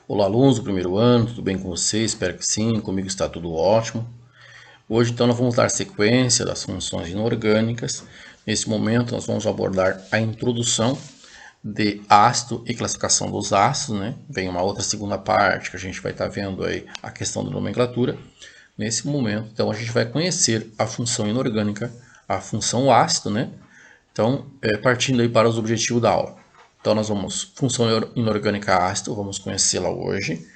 Olá, alunos do primeiro ano, tudo bem com vocês? Espero que sim, comigo está tudo ótimo. Hoje, então, nós vamos dar sequência das funções inorgânicas. Nesse momento, nós vamos abordar a introdução de ácido e classificação dos ácidos, né? Vem uma outra segunda parte que a gente vai estar vendo aí a questão da nomenclatura. Nesse momento, então, a gente vai conhecer a função inorgânica, a função ácido, né? Então, partindo aí para os objetivos da aula. Então, nós vamos, função inorgânica ácido, vamos conhecê-la hoje.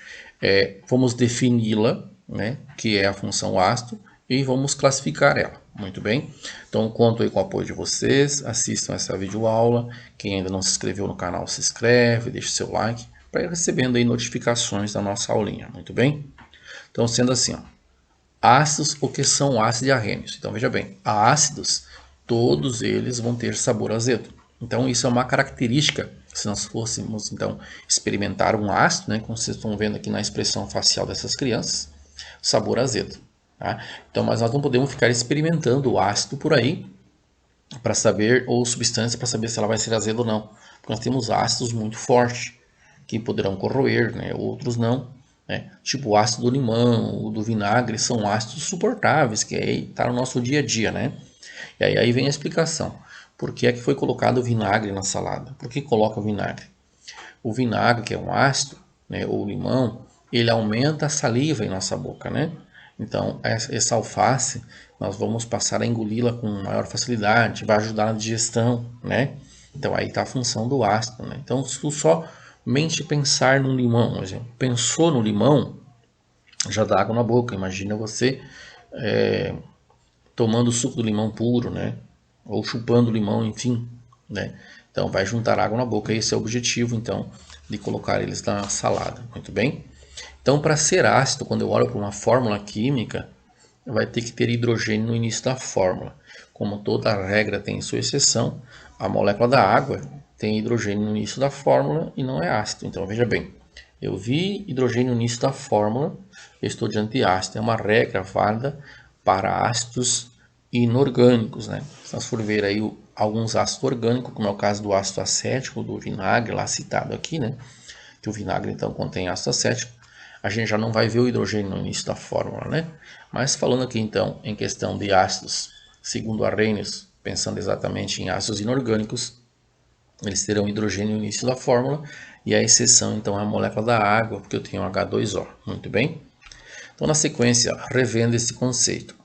Vamos defini-la, né, que é a função ácido, e vamos classificar ela. Muito bem? Então, conto aí com o apoio de vocês, assistam essa videoaula. Quem ainda não se inscreveu no canal, se inscreve, deixe seu like, para ir recebendo aí notificações da nossa aulinha. Muito bem? Então, sendo assim, ó, ácidos, o que são ácidos e arrênios? Então, veja bem, ácidos, todos eles vão ter sabor azedo. Então, isso é uma característica. Se nós fôssemos, então, experimentar um ácido, né, como vocês estão vendo aqui na expressão facial dessas crianças, sabor azedo. Tá? Então, mas nós não podemos ficar experimentando o ácido por aí para saber, ou substância para saber se ela vai ser azeda ou não. Porque nós temos ácidos muito fortes, que poderão corroer, né, outros não. Né? Tipo o ácido do limão, o do vinagre, são ácidos suportáveis, que está no nosso dia a dia. Né? E aí vem a explicação. Por que é que foi colocado o vinagre na salada? Por que coloca o vinagre? O vinagre, que é um ácido, né, ou limão, ele aumenta a saliva em nossa boca, né? Então, essa alface, nós vamos passar a engoli-la com maior facilidade, vai ajudar na digestão, né? Então, aí está a função do ácido, né? Então, se tu somente pensar no limão, por exemplo, pensou no limão, já dá água na boca. Imagina você tomando o suco do limão puro, né? Ou chupando o limão, enfim, né? Então vai juntar água na boca, esse é o objetivo, então, de colocar eles na salada. Muito bem? Então, para ser ácido, quando eu olho para uma fórmula química, vai ter que ter hidrogênio no início da fórmula. Como toda regra tem sua exceção, a molécula da água tem hidrogênio no início da fórmula e não é ácido. Então, veja bem, eu vi hidrogênio no início da fórmula, eu estou diante de ácido. É uma regra válida para ácidos inorgânicos, né? Se nós for ver aí alguns ácidos orgânicos, como é o caso do ácido acético, do vinagre, lá citado aqui, né? Que o vinagre então contém ácido acético, a gente já não vai ver o hidrogênio no início da fórmula, né? Mas falando aqui então em questão de ácidos, segundo Arrhenius, pensando exatamente em ácidos inorgânicos, eles terão hidrogênio no início da fórmula, e a exceção então é a molécula da água, porque eu tenho H2O. Muito bem? Então, na sequência, revendo esse conceito.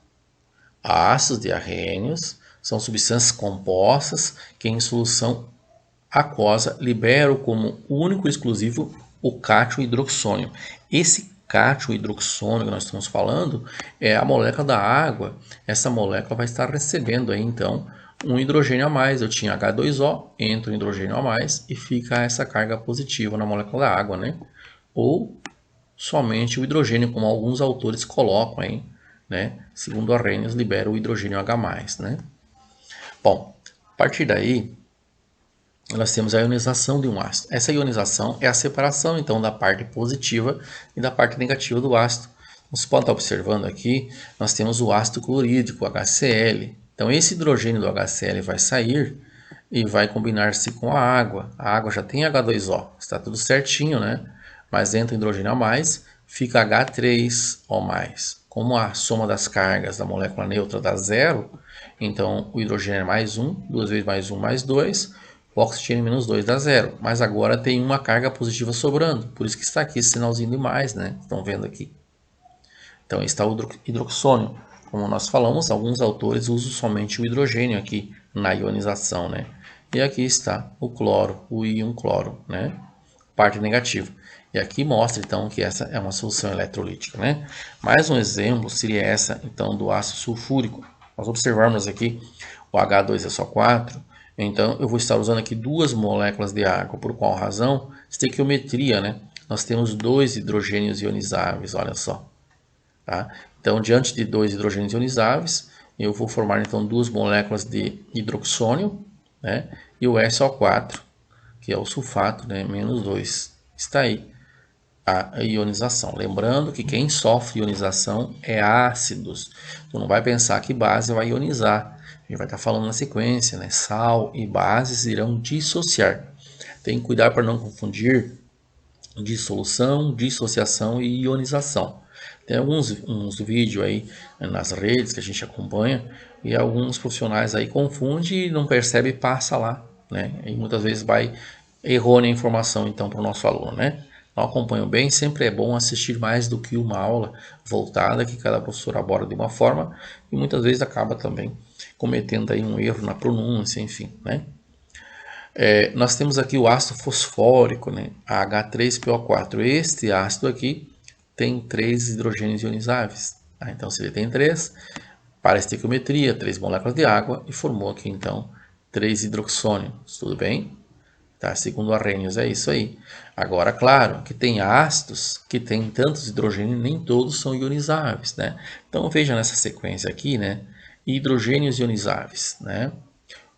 Ácidos de arrênios são substâncias compostas que em solução aquosa liberam como único e exclusivo o cátion hidroxônio. Esse cátion hidroxônio que nós estamos falando é a molécula da água. Essa molécula vai estar recebendo aí então um hidrogênio a mais. Eu tinha H2O, entra um hidrogênio a mais e fica essa carga positiva na molécula da água, né? Ou somente o hidrogênio, como alguns autores colocam aí, né? Segundo Arrhenius, libera o hidrogênio H+, né? Bom, a partir daí, nós temos a ionização de um ácido. Essa ionização é a separação, então, da parte positiva e da parte negativa do ácido. Você pode estar observando aqui, nós temos o ácido clorídrico, HCl. Então, esse hidrogênio do HCl vai sair e vai combinar-se com a água. A água já tem H2O, está tudo certinho, né? Mas entra hidrogênio a mais, fica H3O+. Como a soma das cargas da molécula neutra dá zero, então o hidrogênio é mais 1, 2 vezes mais 1 mais 2, o oxigênio menos 2 dá zero. Mas agora tem uma carga positiva sobrando, por isso que está aqui esse sinalzinho de mais, né? Estão vendo aqui. Então está o hidroxônio. Como nós falamos, alguns autores usam somente o hidrogênio aqui na ionização, né? E aqui está o cloro, o íon cloro, né? Parte negativa. E aqui mostra então que essa é uma solução eletrolítica, né? Mais um exemplo seria essa então do ácido sulfúrico. Nós observarmos aqui o H2SO4, então eu vou estar usando aqui duas moléculas de água. Por qual razão? Estequiometria, né? Nós temos dois hidrogênios ionizáveis, olha só. Tá? Então, diante de dois hidrogênios ionizáveis, eu vou formar então duas moléculas de hidroxônio, né? E o SO4, que é o sulfato, né? Menos 2. Está aí a ionização. Lembrando que quem sofre ionização é ácidos. Tu não vai pensar que base vai ionizar. A gente vai estar falando na sequência, né? Sal e bases irão dissociar. Tem que cuidar para não confundir dissolução, dissociação e ionização. Tem uns vídeos aí nas redes que a gente acompanha e alguns profissionais aí confundem e não percebe e passa lá, né? E muitas vezes vai errônea a informação então para o nosso aluno, né? Não acompanho bem, sempre é bom assistir mais do que uma aula voltada que cada professor aborda de uma forma e muitas vezes acaba também cometendo aí um erro na pronúncia, enfim, né? Nós temos aqui o ácido fosfórico, né? H3PO4. Este ácido aqui tem 3 hidrogênios ionizáveis. Tá? Então, se ele tem 3, para a estequiometria, 3 moléculas de água e formou aqui então 3 hidroxônios. Tudo bem? Tá? Segundo Arrhenius, é isso aí. Agora, claro, que tem ácidos que têm tantos hidrogênios, nem todos são ionizáveis, né? Então, veja nessa sequência aqui, né? Hidrogênios ionizáveis, né?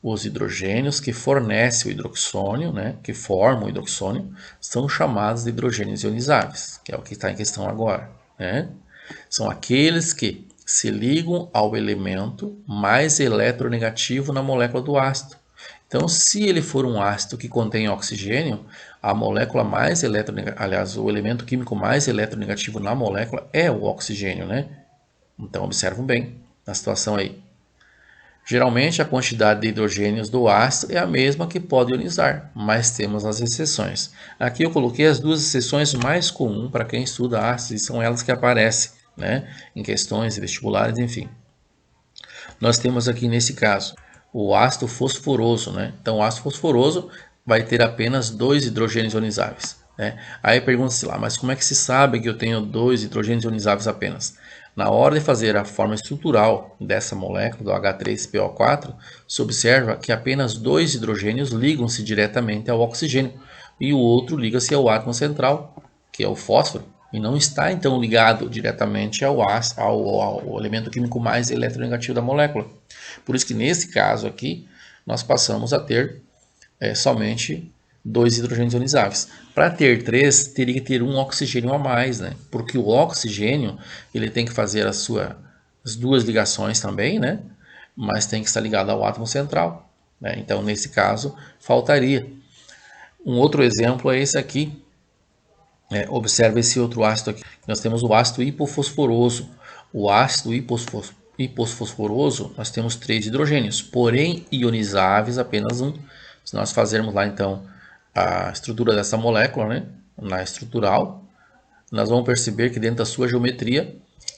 Os hidrogênios que fornecem o hidroxônio, né, que formam o hidroxônio, são chamados de hidrogênios ionizáveis, que é o que está em questão agora, né? São aqueles que se ligam ao elemento mais eletronegativo na molécula do ácido. Então, se ele for um ácido que contém oxigênio, a molécula mais eletronegativa, aliás, o elemento químico mais eletronegativo na molécula é o oxigênio, né? Então, observam bem a situação aí. Geralmente, a quantidade de hidrogênios do ácido é a mesma que pode ionizar, mas temos as exceções. Aqui eu coloquei as duas exceções mais comuns para quem estuda ácidos e são elas que aparecem, né, em questões vestibulares, enfim. Nós temos aqui nesse caso o ácido fosforoso, né? Então, o ácido fosforoso vai ter apenas 2 hidrogênios ionizáveis, né? Aí pergunta-se lá, mas como é que se sabe que eu tenho 2 hidrogênios ionizáveis apenas? Na hora de fazer a forma estrutural dessa molécula, do H3PO4, se observa que apenas 2 hidrogênios ligam-se diretamente ao oxigênio e o outro liga-se ao átomo central, que é o fósforo, e não está então ligado diretamente ao elemento químico mais eletronegativo da molécula. Por isso que nesse caso aqui, nós passamos a ter somente 2 hidrogênios ionizáveis. Para ter 3, teria que ter um oxigênio a mais, né? Porque o oxigênio ele tem que fazer as 2 ligações também, né? Mas tem que estar ligado ao átomo central, né? Então, nesse caso, faltaria. Um outro exemplo é esse aqui. Observe esse outro ácido aqui. Nós temos o ácido hipofosforoso. O ácido hipofosforoso, nós temos 3 hidrogênios, porém ionizáveis apenas um. Se nós fazermos lá então a estrutura dessa molécula, né, na estrutural, nós vamos perceber que dentro da sua geometria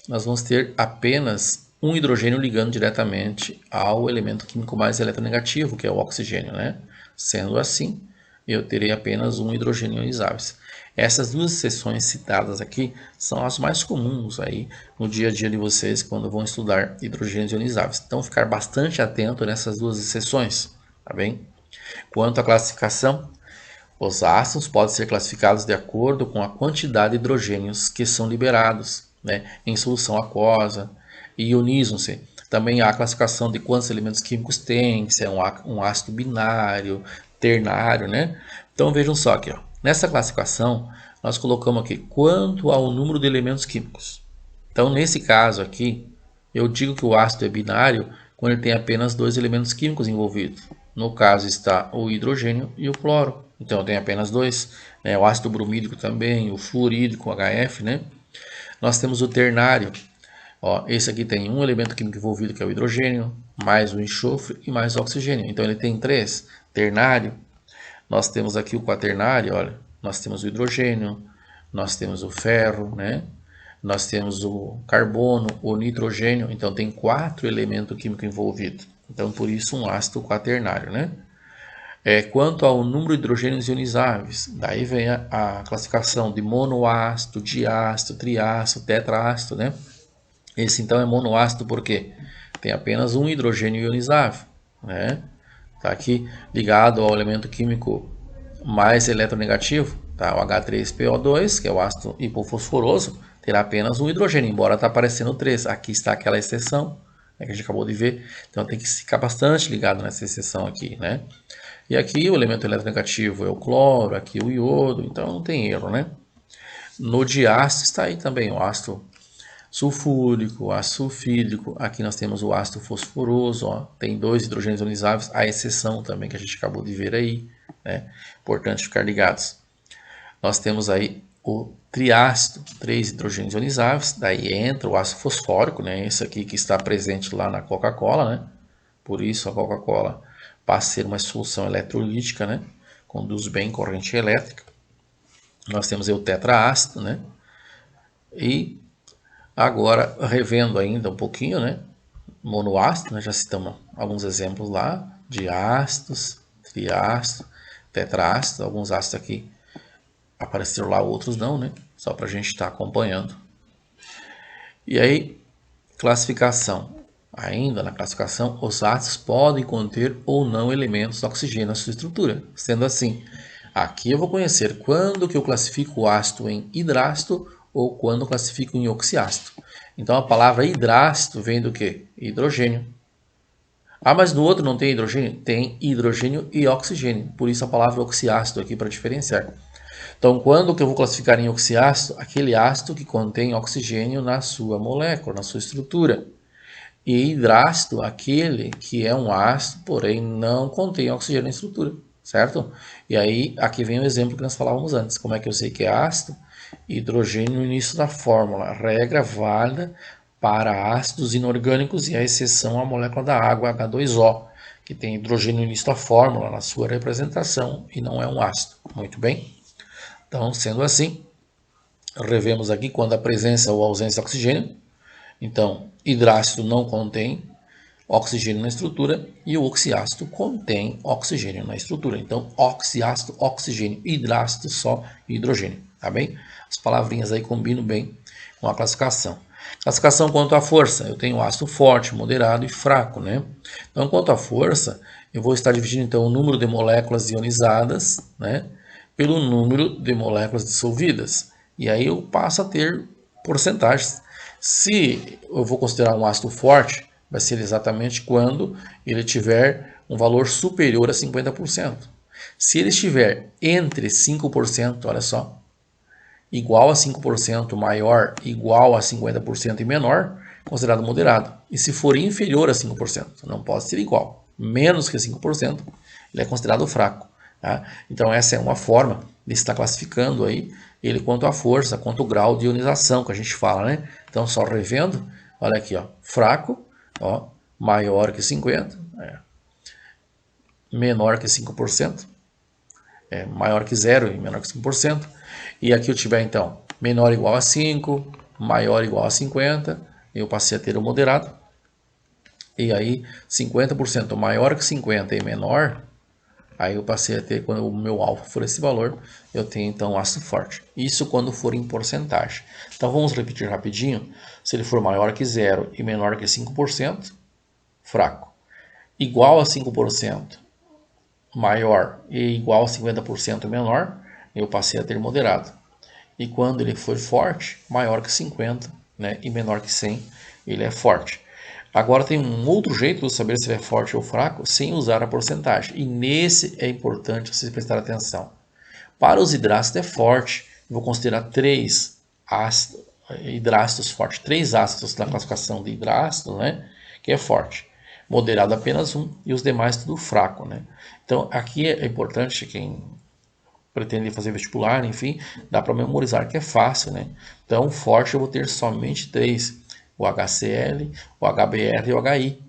nós vamos ter apenas um hidrogênio ligando diretamente ao elemento químico mais eletronegativo, que é o oxigênio, né? Sendo assim, eu terei apenas um hidrogênio ionizáveis. Essas duas seções citadas aqui são as mais comuns aí no dia a dia de vocês quando vão estudar hidrogênios ionizáveis. Então, ficar bastante atento nessas duas seções, tá bem? Quanto à classificação, os ácidos podem ser classificados de acordo com a quantidade de hidrogênios que são liberados, né, em solução aquosa e ionizam-se. Também há a classificação de quantos elementos químicos tem, se é um ácido binário, ternário, né? Então vejam só aqui, ó. Nessa classificação nós colocamos aqui quanto ao número de elementos químicos. Então nesse caso aqui, eu digo que o ácido é binário quando ele tem apenas 2 elementos químicos envolvidos. No caso está o hidrogênio e o cloro. Então eu tenho apenas 2. Né? O ácido bromídico também, o fluorídrico, o HF, né? Nós temos o ternário. Ó, esse aqui tem um elemento químico envolvido, que é o hidrogênio, mais o enxofre e mais o oxigênio. Então ele tem 3. Ternário. Nós temos aqui o quaternário, olha. Nós temos o hidrogênio, nós temos o ferro, né? Nós temos o carbono, o nitrogênio. Então tem 4 elementos químicos envolvidos. Então por isso um ácido quaternário, né? Quanto ao número de hidrogênios ionizáveis, daí vem a classificação de monoácido, diácido, triácido, tetraácido, né? Esse então é monoácido porque tem apenas um hidrogênio ionizável, né? Tá aqui ligado ao elemento químico mais eletronegativo, tá? O H3PO2, que é o ácido hipofosforoso, terá apenas um hidrogênio, embora está aparecendo 3. Aqui está aquela exceção, né, que a gente acabou de ver. Então tem que ficar bastante ligado nessa exceção aqui, né? E aqui o elemento eletronegativo é o cloro, aqui o iodo, então não tem erro, né? No diácido está aí também o ácido sulfúrico, o ácido sulfídrico. Aqui nós temos o ácido fosforoso, ó, tem 2 hidrogênios ionizáveis, a exceção também que a gente acabou de ver aí, né? Importante ficar ligados. nós temos aí o triácido, 3 hidrogênios ionizáveis, daí entra o ácido fosfórico, né? Esse aqui que está presente lá na Coca-Cola, né? Por isso a Coca-Cola passa a ser uma solução eletrolítica, né? Conduz bem corrente elétrica. Nós temos aí o tetraácido, né? E agora, revendo ainda um pouquinho, né? Monoácido, né? Já citamos alguns exemplos lá de ácidos, triácido, tetraácido. Alguns ácidos aqui apareceram lá, outros não, né? Só para a gente estar acompanhando. E aí, classificação. Ainda na classificação, os ácidos podem conter ou não elementos de oxigênio na sua estrutura. Sendo assim, aqui eu vou conhecer quando que eu classifico o ácido em hidrácido ou quando eu classifico em oxiácido. Então a palavra hidrácido vem do que? Hidrogênio. Ah, mas no outro não tem hidrogênio? Tem hidrogênio e oxigênio. Por isso a palavra oxiácido aqui para diferenciar. Então, quando que eu vou classificar em oxiácido? Aquele ácido que contém oxigênio na sua molécula, na sua estrutura. E hidrácido, aquele que é um ácido, porém não contém oxigênio na estrutura, certo? E aí, aqui vem o exemplo que nós falávamos antes. Como é que eu sei que é ácido? Hidrogênio no início da fórmula. Regra válida para ácidos inorgânicos e a exceção a molécula da água, H2O, que tem hidrogênio no início da fórmula, na sua representação, e não é um ácido. Muito bem? Então, sendo assim, revemos aqui quando a presença ou ausência de oxigênio. Então, hidrácido não contém oxigênio na estrutura e o oxiácido contém oxigênio na estrutura. Então, oxiácido, oxigênio, hidrácido, só hidrogênio, tá bem? As palavrinhas aí combinam bem com a classificação. Classificação quanto à força, eu tenho ácido forte, moderado e fraco, né? Então, quanto à força, eu vou estar dividindo então o número de moléculas ionizadas, né, pelo número de moléculas dissolvidas. E aí eu passo a ter porcentagens. Se eu vou considerar um ácido forte, vai ser exatamente quando ele tiver um valor superior a 50%. Se ele estiver entre 5%, olha só, igual a 5%, maior, igual a 50% e menor, considerado moderado. E se for inferior a 5%, não pode ser igual, menos que 5%, ele é considerado fraco. Tá? Então essa é uma forma de estar classificando aí ele quanto à força, quanto ao grau de ionização que a gente fala, né? Então só revendo, olha aqui, ó, fraco, ó, maior que 50, menor que 5%, maior que 0 e menor que 5%. E aqui eu tiver então menor ou igual a 5, maior ou igual a 50, eu passei a ter o moderado. E aí 50% maior que 50 e menor, aí eu passei a ter, quando o meu alfa for esse valor, eu tenho então ácido forte. Isso quando for em porcentagem. Então vamos repetir rapidinho. Se ele for maior que 0 e menor que 5%, fraco. Igual a 5%, maior e igual a 50% menor, eu passei a ter moderado. E quando ele for forte, maior que 50, né, e menor que 100, ele é forte. Agora tem um outro jeito de saber se ele é forte ou fraco sem usar a porcentagem. E nesse é importante vocês prestarem atenção. Para os hidrácidos é forte. Eu vou considerar 3 hidrácidos fortes. 3 ácidos na classificação de hidrácido, né, que é forte. Moderado apenas 1 e os demais tudo fraco. Né? Então aqui é importante quem pretende fazer vestibular, enfim, dá para memorizar que é fácil. Né? Então forte eu vou ter somente 3. O HCl, o HBr e o HI.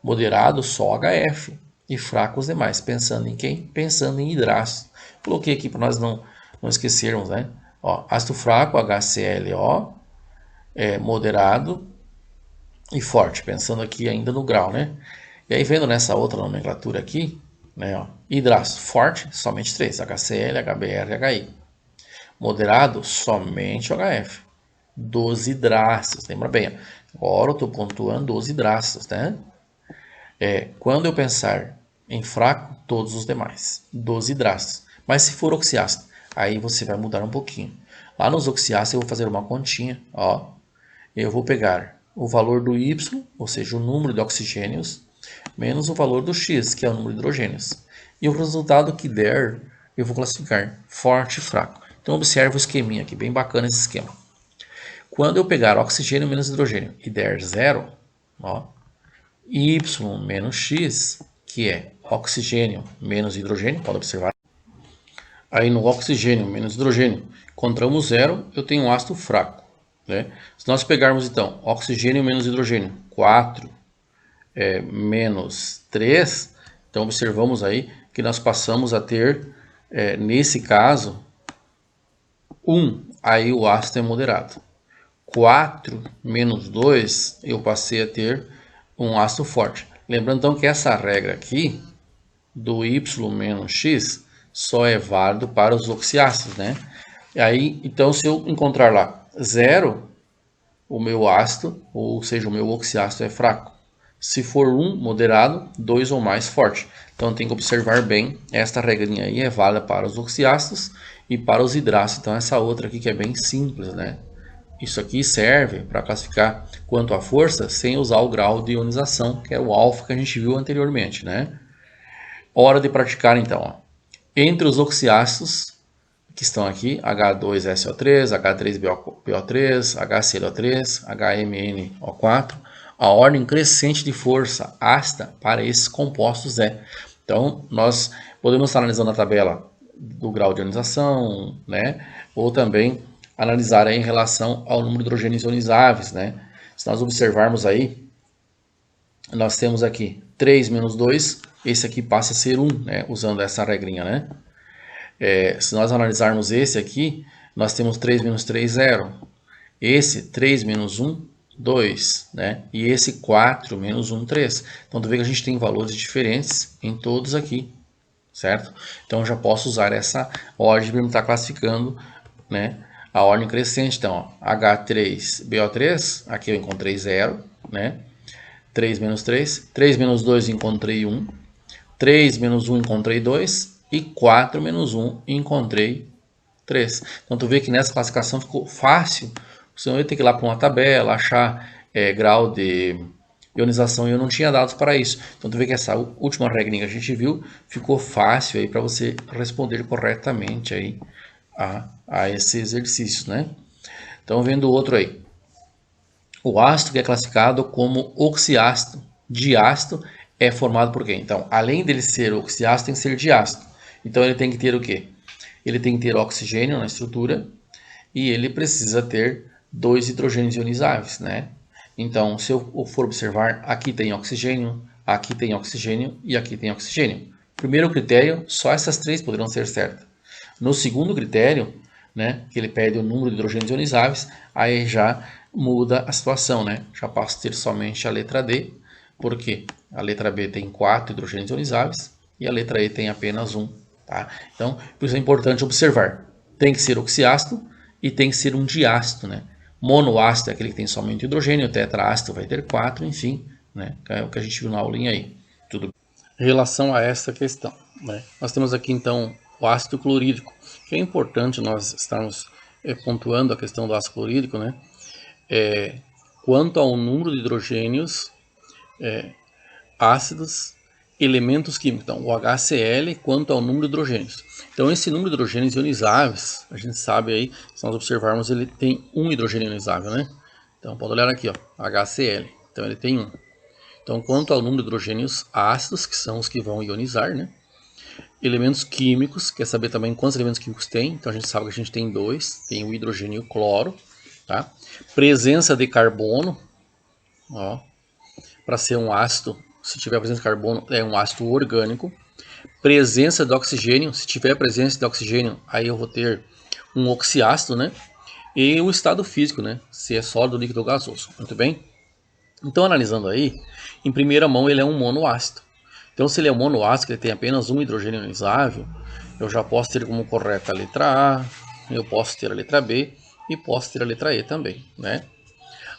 Moderado, só o HF. E fraco os demais. Pensando em quem? Pensando em hidrácido. Coloquei aqui para nós não esquecermos, né? Ó, ácido fraco, HClO, moderado e forte. Pensando aqui ainda no grau, né? E aí vendo nessa outra nomenclatura aqui, né? Ó, hidrácido forte, somente 3. HCl, HBr e HI. Moderado, somente o HF. 12 hidrácidos, lembra bem, agora eu estou pontuando 12 hidrácidos, né? Quando eu pensar em fraco, todos os demais, 12 hidrácidos. Mas se for oxiácido, aí você vai mudar um pouquinho. Lá nos oxiácidos eu vou fazer uma continha, ó. Eu vou pegar o valor do Y, ou seja, o número de oxigênios, menos o valor do X, que é o número de hidrogênios. E o resultado que der, eu vou classificar forte e fraco. Então observe o esqueminha aqui, bem bacana esse esquema. Quando eu pegar oxigênio menos hidrogênio e der 0, ó, Y menos X, que é oxigênio menos hidrogênio, pode observar. Aí no oxigênio menos hidrogênio, encontramos zero, eu tenho um ácido fraco. Né? Se nós pegarmos então oxigênio menos hidrogênio, 4 menos 3, então observamos aí que nós passamos a ter, nesse caso, 1, aí o ácido é moderado. 4 menos 2, eu passei a ter um ácido forte. Lembrando então que essa regra aqui, do Y menos X, só é válido para os oxiácidos, né? E aí, então, se eu encontrar lá 0, o meu ácido, ou seja, o meu oxiácido é fraco. Se for 1, moderado, 2 ou mais, forte. Então tem que observar bem, esta regrinha aí é válida para os oxiácidos e para os hidrácidos. Então essa outra aqui que é bem simples, né? Isso aqui serve para classificar quanto à força sem usar o grau de ionização, que é o alfa que a gente viu anteriormente, né? Hora de praticar então. Ó. Entre os oxiácidos que estão aqui, H2SO3, H3BO3, HClO3, HMnO4, a ordem crescente de força ácida para esses compostos é. Então, nós podemos estar analisando a tabela do grau de ionização, né? Ou também analisar aí em relação ao número de hidrogênios ionizáveis, né? Se nós observarmos aí, nós temos aqui 3 menos 2, esse aqui passa a ser 1, né? Usando essa regrinha, né? Se nós analisarmos esse aqui, nós temos 3 menos 3, 0. Esse 3 menos 1, 2, né? E esse 4 menos 1, 3. Então, tu vê que a gente tem valores diferentes em todos aqui, certo? Então, eu já posso usar essa ordem para estar classificando, né? A ordem crescente. Então, ó, H3BO3, aqui eu encontrei 0, né? 3 menos 3. 3 menos 2 encontrei 1. 3 menos 1 encontrei 2. E 4 menos 1 encontrei 3. Então, tu vê que nessa classificação ficou fácil. Você não ia ter que ir lá para uma tabela, achar grau de ionização e eu não tinha dados para isso. Então, tu vê que essa última regrinha que a gente viu ficou fácil aí para você responder corretamente aí a esse exercício, né? Então, vendo o outro aí. O ácido que é classificado como oxiácido, diácido, é formado por quê? Então, além dele ser oxiácido, tem que ser diácido. Então, ele tem que ter o quê? Ele tem que ter oxigênio na estrutura e ele precisa ter 2 hidrogênios ionizáveis, né? Então, se eu for observar, aqui tem oxigênio e aqui tem oxigênio. Primeiro critério, só essas 3 poderão ser certas. No segundo critério, né, que ele pede o número de hidrogênios ionizáveis, aí já muda a situação, né? Já passo a ter somente a letra D, porque a letra B tem 4 hidrogênios ionizáveis e a letra E tem apenas 1. Tá? Então, por isso é importante observar. Tem que ser oxiácido e tem que ser um diácido. Né? Monoácido é aquele que tem somente hidrogênio, tetraácido vai ter 4, enfim. Né? É o que a gente viu na aulinha aí. Tudo. Em relação a essa questão, né? Nós temos aqui então o ácido clorídrico, que é importante nós estarmos pontuando a questão do ácido clorídrico, né? Quanto ao número de hidrogênios ácidos, elementos químicos. Então, o HCl quanto ao número de hidrogênios. Então, esse número de hidrogênios ionizáveis, a gente sabe aí, se nós observarmos, ele tem um hidrogênio ionizável, né? Então, pode olhar aqui, ó, HCl. Então, ele tem 1. Então, quanto ao número de hidrogênios ácidos, que são os que vão ionizar, né? Elementos químicos, quer saber também quantos elementos químicos tem? Então, a gente sabe que a gente tem 2, tem o hidrogênio e o cloro, tá? Presença de carbono, ó, para ser um ácido, se tiver presença de carbono, é um ácido orgânico. Presença de oxigênio, se tiver presença de oxigênio, aí eu vou ter um oxiácido, né? E o estado físico, né? Se é sólido, líquido ou gasoso. Muito bem? Então, analisando aí, em primeira mão ele é um monoácido. Então, se ele é um monoácido, ele tem apenas um hidrogênio ionizável, eu já posso ter como correta a letra A, eu posso ter a letra B e posso ter a letra E também, né?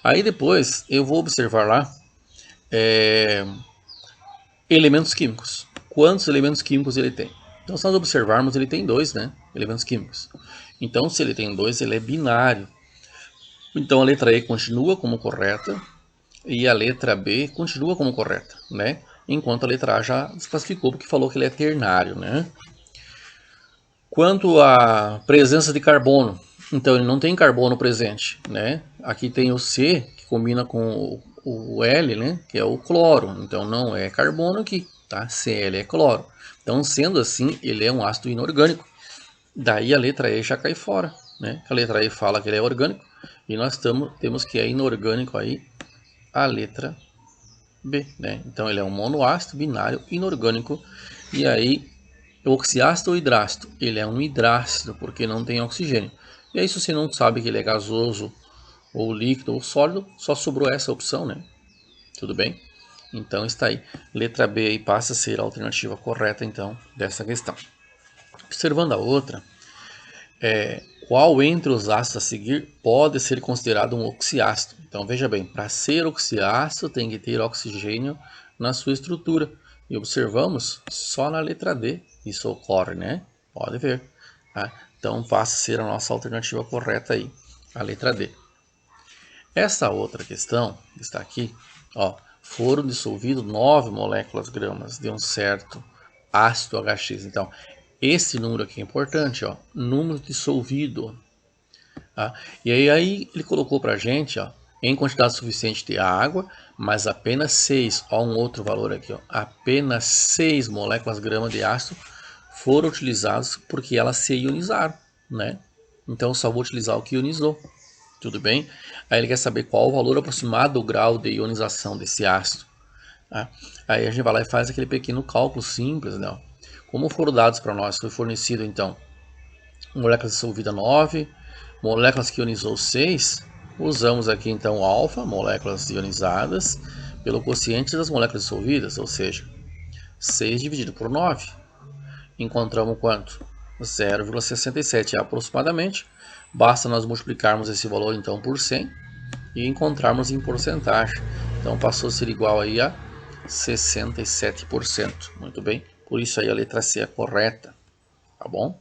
Aí depois eu vou observar lá elementos químicos. Quantos elementos químicos ele tem? Então, se nós observarmos, ele tem 2, né? Elementos químicos. Então, se ele tem 2, ele é binário. Então, a letra E continua como correta e a letra B continua como correta, né? Enquanto a letra A já desclassificou porque falou que ele é ternário, né? Quanto à presença de carbono, então ele não tem carbono presente, né? Aqui tem o C, que combina com o L, né? Que é o cloro, então não é carbono aqui, tá? Cl é cloro. Então, sendo assim, ele é um ácido inorgânico. Daí a letra E já cai fora, né? A letra E fala que ele é orgânico e nós temos que é inorgânico aí a letra B, né? Então ele é um monoácido binário inorgânico e aí oxiácido ou hidrácido? Ele é um hidrácido porque não tem oxigênio. E aí se você não sabe que ele é gasoso ou líquido ou sólido, só sobrou essa opção, né? Tudo bem? Então está aí. Letra B aí passa a ser a alternativa correta então dessa questão. Observando a outra, qual entre os ácidos a seguir pode ser considerado um oxiácido? Então veja bem, para ser oxiácido tem que ter oxigênio na sua estrutura. E observamos só na letra D isso ocorre, né? Pode ver. Tá? Então passa a ser a nossa alternativa correta aí, a letra D. Essa outra questão está aqui, ó, foram dissolvidos 9 moléculas gramas de um certo ácido HX. Então, esse número aqui é importante, ó, número dissolvido. Tá? E aí ele colocou para a gente, ó, em quantidade suficiente de água, mas apenas 6, ó, um outro valor aqui, ó, apenas 6 moléculas gramas de ácido foram utilizadas porque elas se ionizaram, né? Então, só vou utilizar o que ionizou. Tudo bem? Aí ele quer saber qual o valor aproximado do grau de ionização desse ácido. Tá? Aí a gente vai lá e faz aquele pequeno cálculo simples, né? Como foram dados para nós, foi fornecido então moléculas dissolvidas 9, moléculas que ionizou 6, usamos aqui então alfa, moléculas ionizadas, pelo quociente das moléculas dissolvidas, ou seja, 6 dividido por 9. Encontramos quanto? 0,67 aproximadamente. Basta nós multiplicarmos esse valor então por 100 e encontrarmos em porcentagem. Então passou a ser igual aí a 67%. Muito bem. Por isso aí a letra C é correta. Tá bom?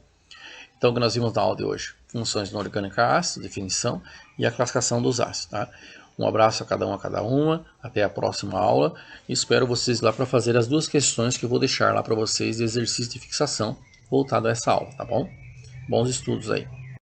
Então o que nós vimos na aula de hoje? Funções inorgânicas ácido, definição e a classificação dos ácidos. Tá? Um abraço a cada um, a cada uma. Até a próxima aula. Espero vocês lá para fazer as duas questões que eu vou deixar lá para vocês de exercício de fixação voltado a essa aula, tá bom? Bons estudos aí.